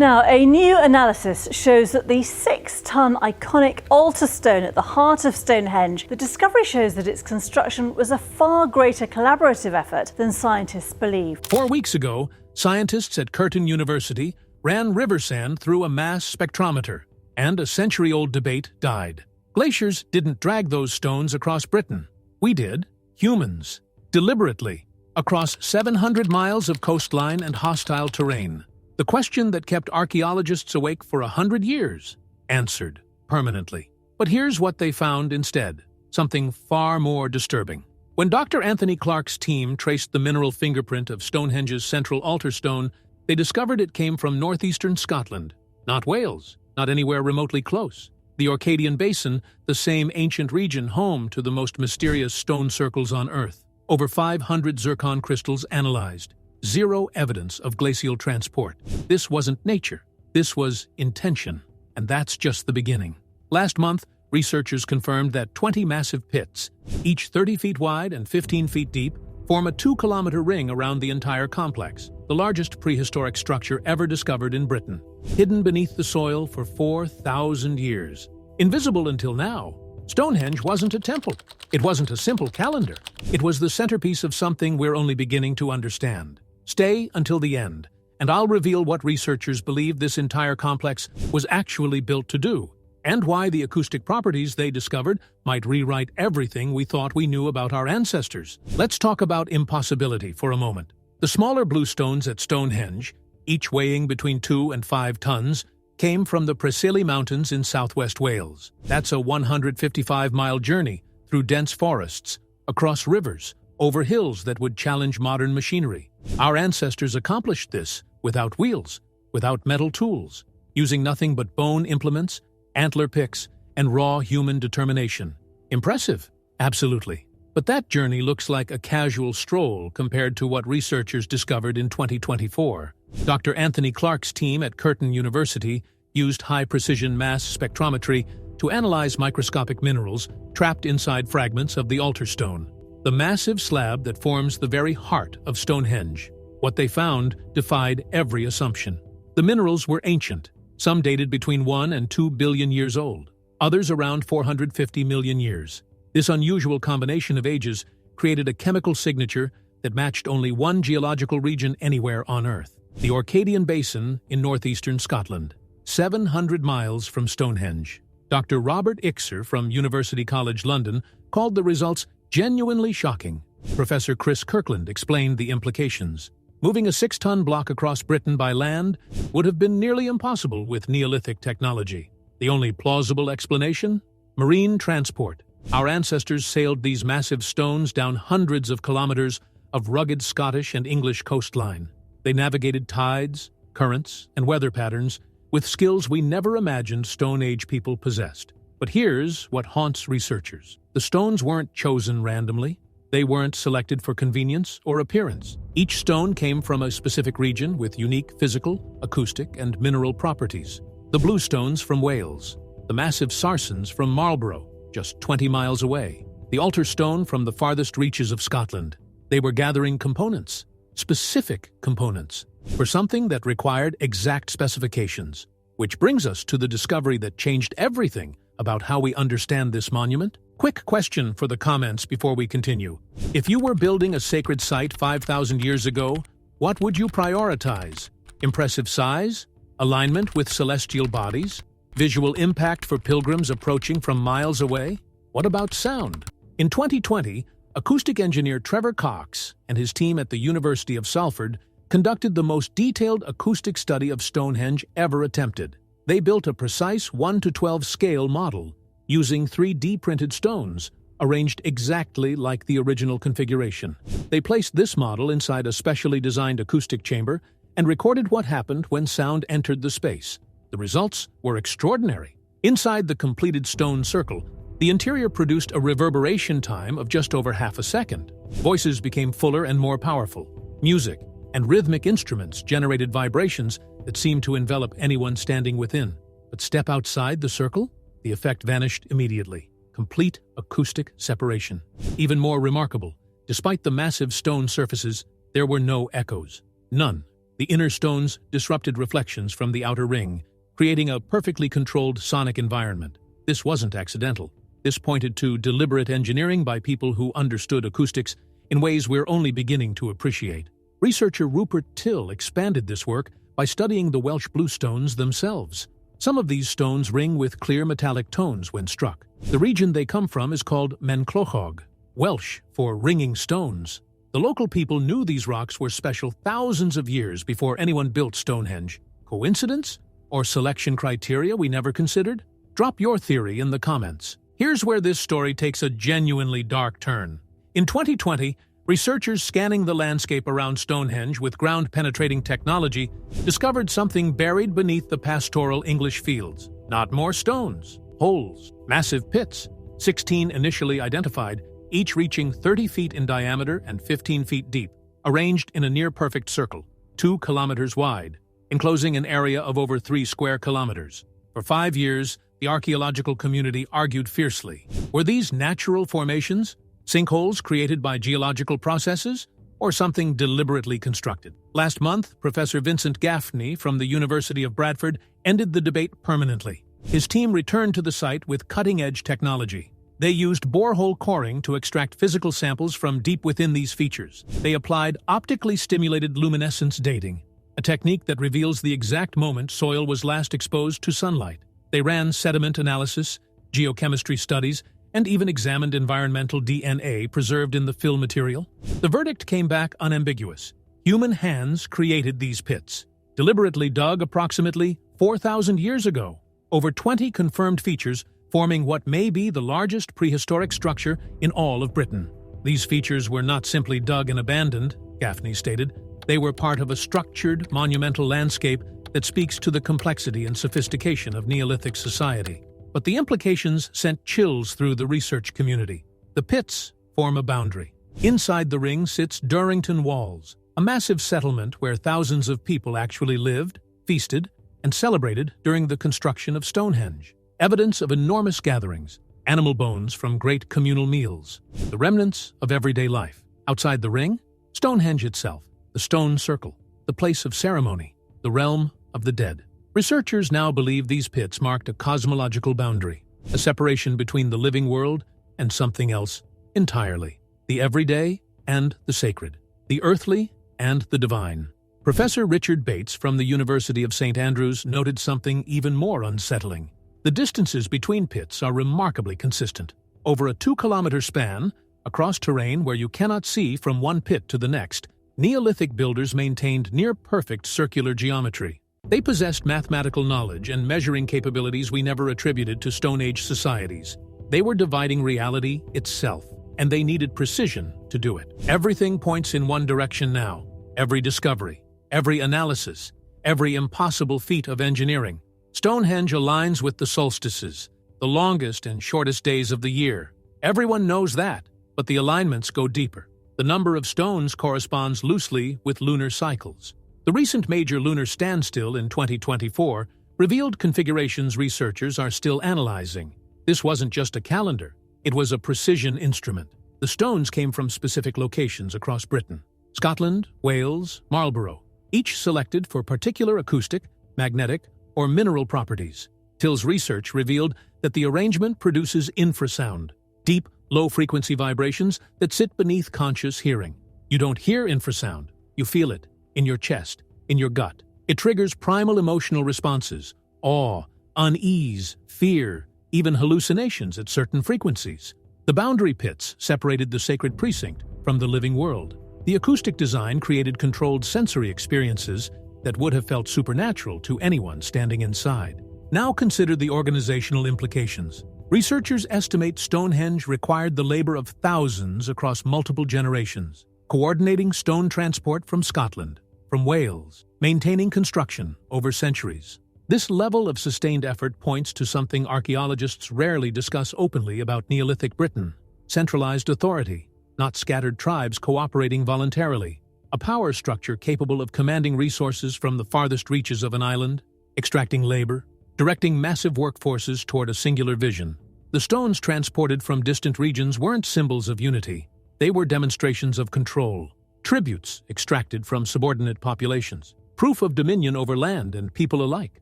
Now, a new analysis shows that the 6-ton iconic altar stone at the heart of Stonehenge, the discovery shows that its construction was a far greater collaborative effort than scientists believed. 4 weeks ago, scientists at Curtin University ran river sand through a mass spectrometer, and a century-old debate died. Glaciers didn't drag those stones across Britain. We did, humans, deliberately, across 700 miles of coastline and hostile terrain. The question that kept archaeologists awake for 100 years answered permanently. But here's what they found instead, something far more disturbing. When Dr. Anthony Clark's team traced the mineral fingerprint of Stonehenge's central altar stone, they discovered it came from northeastern Scotland, not Wales, not anywhere remotely close. The Orcadian Basin, the same ancient region home to the most mysterious stone circles on Earth. Over 500 zircon crystals analyzed. Zero evidence of glacial transport. This wasn't nature. This was intention. And that's just the beginning. Last month, researchers confirmed that 20 massive pits, each 30 feet wide and 15 feet deep, form a 2-kilometer ring around the entire complex, the largest prehistoric structure ever discovered in Britain, hidden beneath the soil for 4,000 years. Invisible until now, Stonehenge wasn't a temple. It wasn't a simple calendar. It was the centerpiece of something we're only beginning to understand. Stay until the end, and I'll reveal what researchers believe this entire complex was actually built to do, and why the acoustic properties they discovered might rewrite everything we thought we knew about our ancestors. Let's talk about impossibility for a moment. The smaller blue stones at Stonehenge, each weighing between 2 and 5 tons, came from the Preseli Mountains in southwest Wales. That's a 155-mile journey through dense forests, across rivers, over hills that would challenge modern machinery. Our ancestors accomplished this without wheels, without metal tools, using nothing but bone implements, antler picks, and raw human determination. Impressive, absolutely. But that journey looks like a casual stroll compared to what researchers discovered in 2024. Dr. Anthony Clark's team at Curtin University used high-precision mass spectrometry to analyze microscopic minerals trapped inside fragments of the altar stone, the massive slab that forms the very heart of Stonehenge. What they found defied every assumption. The minerals were ancient, some dated between 1 and 2 billion years old, others around 450 million years. This unusual combination of ages created a chemical signature that matched only one geological region anywhere on Earth, the Orcadian Basin in northeastern Scotland, 700 miles from Stonehenge. Dr. Robert Ixer from University College London called the results genuinely shocking. Professor Chris Kirkland explained the implications. Moving a 6-ton block across Britain by land would have been nearly impossible with Neolithic technology. The only plausible explanation? Marine transport. Our ancestors sailed these massive stones down hundreds of kilometers of rugged Scottish and English coastline. They navigated tides, currents, and weather patterns with skills we never imagined Stone Age people possessed. But here's what haunts researchers. The stones weren't chosen randomly. They weren't selected for convenience or appearance. Each stone came from a specific region with unique physical, acoustic, and mineral properties. The blue stones from Wales, the massive sarsens from Marlborough, just 20 miles away, the altar stone from the farthest reaches of Scotland. They were gathering components, specific components, for something that required exact specifications. Which brings us to the discovery that changed everything about how we understand this monument. Quick question for the comments before we continue. If you were building a sacred site 5,000 years ago, what would you prioritize? Impressive size? Alignment with celestial bodies? Visual impact for pilgrims approaching from miles away? What about sound? In 2020, acoustic engineer Trevor Cox and his team at the University of Salford conducted the most detailed acoustic study of Stonehenge ever attempted. They built a precise 1:12 scale model using 3D printed stones, arranged exactly like the original configuration. They placed this model inside a specially designed acoustic chamber and recorded what happened when sound entered the space. The results were extraordinary. Inside the completed stone circle, the interior produced a reverberation time of just over half a second. Voices became fuller and more powerful. Music and rhythmic instruments generated vibrations that seemed to envelop anyone standing within. But step outside the circle, the effect vanished immediately. Complete acoustic separation. Even more remarkable, despite the massive stone surfaces, there were no echoes. None. The inner stones disrupted reflections from the outer ring, creating a perfectly controlled sonic environment. This wasn't accidental. This pointed to deliberate engineering by people who understood acoustics in ways we're only beginning to appreciate. Researcher Rupert Till expanded this work by studying the Welsh bluestones themselves. Some of these stones ring with clear metallic tones when struck. The region they come from is called Menclochog, Welsh for ringing stones. The local people knew these rocks were special thousands of years before anyone built Stonehenge. Coincidence? Or selection criteria we never considered? Drop your theory in the comments. Here's where this story takes a genuinely dark turn. In 2020, researchers scanning the landscape around Stonehenge with ground-penetrating technology discovered something buried beneath the pastoral English fields. Not more stones, holes, massive pits, 16 initially identified, each reaching 30 feet in diameter and 15 feet deep, arranged in a near-perfect circle, 2 kilometers wide, enclosing an area of over 3 square kilometers. For 5 years, the archaeological community argued fiercely. Were these natural formations, sinkholes created by geological processes, or something deliberately constructed? Last month, Professor Vincent Gaffney from the University of Bradford ended the debate permanently. His team returned to the site with cutting-edge technology. They used borehole coring to extract physical samples from deep within these features. They applied optically stimulated luminescence dating, a technique that reveals the exact moment soil was last exposed to sunlight. They ran sediment analysis, geochemistry studies, and even examined environmental DNA preserved in the fill material. The verdict came back unambiguous. Human hands created these pits, deliberately dug approximately 4,000 years ago. Over 20 confirmed features forming what may be the largest prehistoric structure in all of Britain. These features were not simply dug and abandoned, Gaffney stated. They were part of a structured, monumental landscape that speaks to the complexity and sophistication of Neolithic society. But the implications sent chills through the research community. The pits form a boundary. Inside the ring sits Durrington Walls, a massive settlement where thousands of people actually lived, feasted, and celebrated during the construction of Stonehenge. Evidence of enormous gatherings, animal bones from great communal meals, the remnants of everyday life. Outside the ring, Stonehenge itself, the stone circle, the place of ceremony, the realm of the dead. Researchers now believe these pits marked a cosmological boundary, a separation between the living world and something else entirely, the everyday and the sacred, the earthly and the divine. Professor Richard Bates from the University of St. Andrews noted something even more unsettling. The distances between pits are remarkably consistent. Over a 2-kilometer span, across terrain where you cannot see from one pit to the next, Neolithic builders maintained near-perfect circular geometry. They possessed mathematical knowledge and measuring capabilities we never attributed to Stone Age societies. They were dividing reality itself, and they needed precision to do it. Everything points in one direction now. Every discovery, every analysis, every impossible feat of engineering. Stonehenge aligns with the solstices, the longest and shortest days of the year. Everyone knows that, but the alignments go deeper. The number of stones corresponds loosely with lunar cycles. The recent major lunar standstill in 2024 revealed configurations researchers are still analyzing. This wasn't just a calendar, it was a precision instrument. The stones came from specific locations across Britain: Scotland, Wales, Marlborough, each selected for particular acoustic, magnetic, or mineral properties. Till's research revealed that the arrangement produces infrasound, deep, low-frequency vibrations that sit beneath conscious hearing. You don't hear infrasound, you feel it, in your chest, in your gut. It triggers primal emotional responses, awe, unease, fear, even hallucinations at certain frequencies. The boundary pits separated the sacred precinct from the living world. The acoustic design created controlled sensory experiences that would have felt supernatural to anyone standing inside. Now consider the organizational implications. Researchers estimate Stonehenge required the labor of thousands across multiple generations, coordinating stone transport from Scotland, from Wales, maintaining construction over centuries. This level of sustained effort points to something archaeologists rarely discuss openly about Neolithic Britain: centralized authority, not scattered tribes cooperating voluntarily. A power structure capable of commanding resources from the farthest reaches of an island, extracting labor, directing massive workforces toward a singular vision. The stones transported from distant regions weren't symbols of unity. They were demonstrations of control, tributes extracted from subordinate populations. Proof of dominion over land and people alike.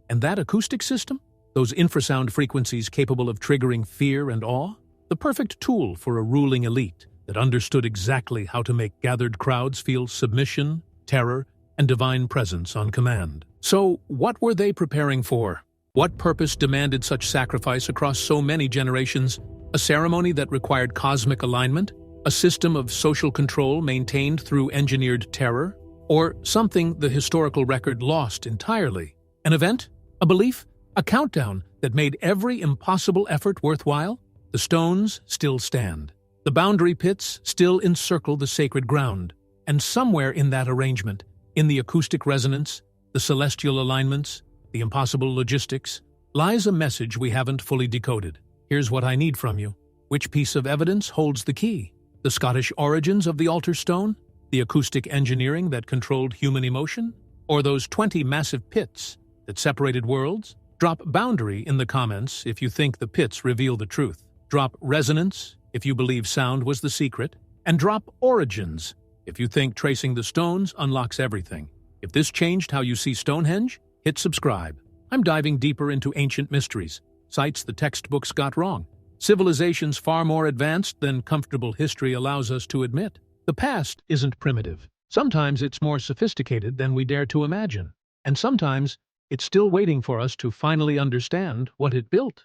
And that acoustic system? Those infrasound frequencies capable of triggering fear and awe? The perfect tool for a ruling elite that understood exactly how to make gathered crowds feel submission, terror, and divine presence on command. So, what were they preparing for? What purpose demanded such sacrifice across so many generations? A ceremony that required cosmic alignment? A system of social control maintained through engineered terror? Or something the historical record lost entirely? An event? A belief? A countdown that made every impossible effort worthwhile? The stones still stand. The boundary pits still encircle the sacred ground. And somewhere in that arrangement, in the acoustic resonance, the celestial alignments, the impossible logistics, lies a message we haven't fully decoded. Here's what I need from you. Which piece of evidence holds the key? The Scottish origins of the altar stone? The acoustic engineering that controlled human emotion? Or those 20 massive pits that separated worlds? Drop boundary in the comments if you think the pits reveal the truth. Drop resonance if you believe sound was the secret. And drop origins if you think tracing the stones unlocks everything. If this changed how you see Stonehenge, hit subscribe. I'm diving deeper into ancient mysteries, sites the textbooks got wrong, civilizations far more advanced than comfortable history allows us to admit. The past isn't primitive. Sometimes it's more sophisticated than we dare to imagine. And sometimes it's still waiting for us to finally understand what it built.